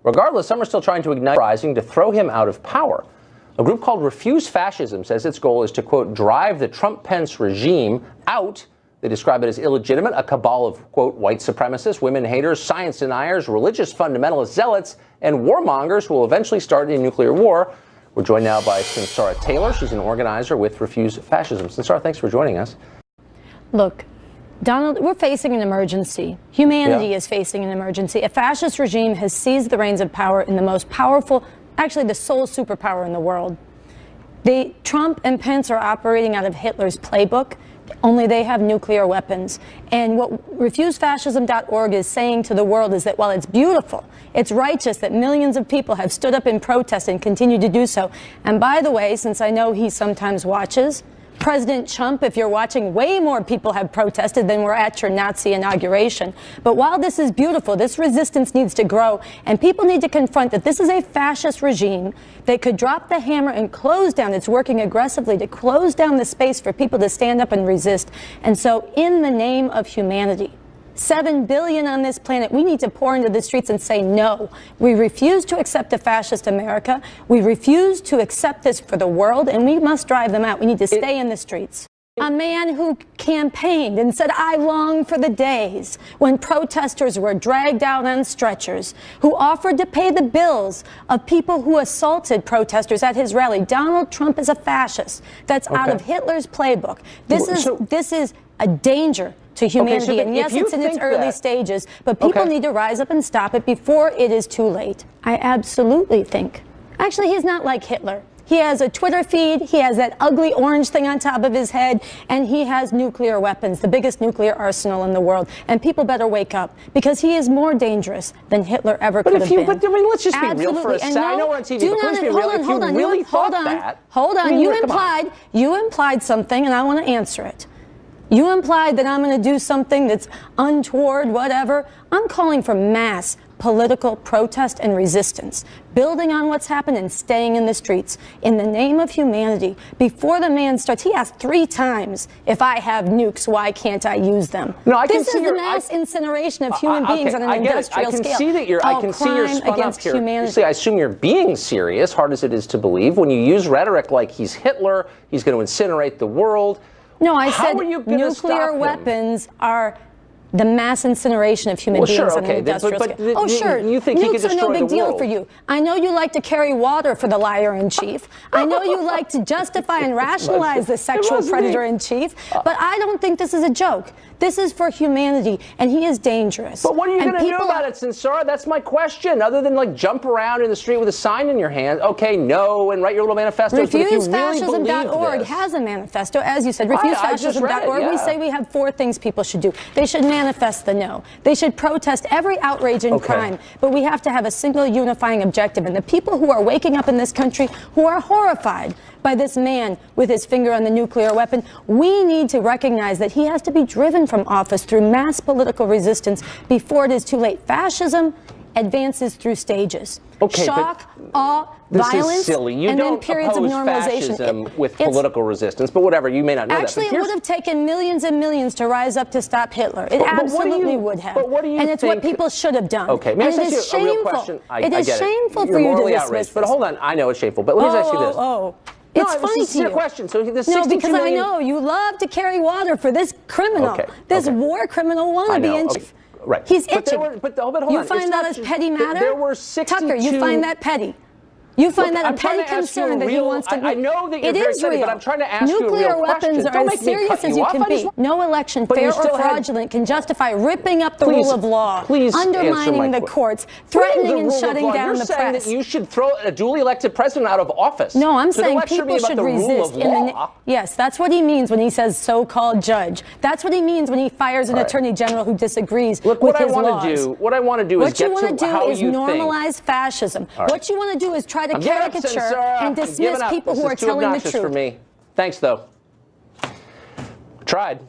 Regardless, some are still trying to ignite a rising to throw him out of power. A group called Refuse Fascism says its goal is to, quote, drive the Trump-Pence regime out. They describe it as illegitimate, a cabal of, quote, white supremacists, women haters, science deniers, religious fundamentalist zealots, and warmongers who will eventually start a nuclear war. We're joined now by Sunsara Taylor. She's an organizer with Refuse Fascism. Sunsara, thanks for joining us. Look, Donald, we're facing an emergency. Humanity is facing an emergency. A fascist regime has seized the reins of power in the most powerful, actually the sole superpower in the world. Trump and Pence are operating out of Hitler's playbook, only they have nuclear weapons. And what refusefascism.org is saying to the world is that while it's beautiful, it's righteous that millions of people have stood up in protest and continue to do so. And by the way, since I know he sometimes watches, President Trump, if you're watching, way more people have protested than were at your Nazi inauguration. But while this is beautiful, this resistance needs to grow, and people need to confront that this is a fascist regime that could drop the hammer and close down. It's working aggressively to close down the space for people to stand up and resist. And so in the name of humanity, 7 billion on this planet, we need to pour into the streets and say no. We refuse to accept a fascist America. We refuse to accept this for the world, and we must drive them out. We need to stay in the streets. A man who campaigned and said, I long for the days when protesters were dragged out on stretchers, who offered to pay the bills of people who assaulted protesters at his rally. Donald Trump is a fascist. That's out of Hitler's playbook. This is a danger to humanity, and yes, it's in its early stages, but people need to rise up and stop it before it is too late. I absolutely think. Actually, he's not like Hitler. He has a Twitter feed, he has that ugly orange thing on top of his head, and he has nuclear weapons, the biggest nuclear arsenal in the world. And people better wake up, because he is more dangerous than Hitler ever could have been. But I mean, let's just be real for a second. I know we're on TV, but let's be real. If you really thought that... Hold on, you implied something, and I want to answer it. You implied that I'm going to do something that's untoward, whatever. I'm calling for mass political protest and resistance, building on what's happened and staying in the streets in the name of humanity. Before the man starts, he asked 3 times, if I have nukes, why can't I use them? No, this is the mass incineration of human beings on an industrial scale. I can see that you're spun up here. I assume you're being serious, hard as it is to believe, when you use rhetoric like he's Hitler, he's going to incinerate the world. No, I said nuclear weapons are the mass incineration of human beings on an industrial scale. Oh, sure. You think he could destroy the world? Nukes are no big deal for you. I know you like to carry water for the liar-in-chief. I know you like to justify and rationalize the sexual predator-in-chief. But I don't think this is a joke. This is for humanity, and he is dangerous. But what are you going to do about it, Sunsara? That's my question. Other than like jump around in the street with a sign in your hand, okay, no, and write your little manifestos. Refusefascism.org has a manifesto, as you said. Refusefascism.org. We say we have 4 things people should do. They should manifest the no. They should protest every outrage and crime. But we have to have a single unifying objective. And the people who are waking up in this country, who are horrified by this man with his finger on the nuclear weapon, we need to recognize that he has to be driven from office through mass political resistance before it is too late. Fascism advances through stages. Shock, awe, violence, and then periods of normalization. With political resistance, but whatever, you may not know that. It would have taken millions and millions to rise up to stop Hitler. It absolutely would have. But what do you think? And it's what people should have done. Okay, may I ask you a real question? It is shameful for you to dismiss this. But hold on, I know it's shameful, but let me ask you this. It's funny to you. Question. So no, because I know you love to carry water for this criminal, this war criminal wannabe. Right. He's itching. But hold on. You find that as petty matter? There were 62... Tucker, you find that petty? You find that a petty concern that he wants to... I know that you're very petty, but I'm trying to ask you a real question. Nuclear weapons are as serious as you can be. No election, fair or fraudulent, can justify ripping up the rule of law, undermining the courts, threatening and shutting down the press. You're saying that you should throw a duly elected president out of office. No, I'm saying people should resist. Yes, that's what he means when he says so-called judge. That's what he means when he fires an attorney general who disagrees with his laws. What I want to do is get to how you think. What you want to do is normalize fascism. What you want to do is try to caricature and dismiss people who are telling the truth. For me. Thanks, though. Tried.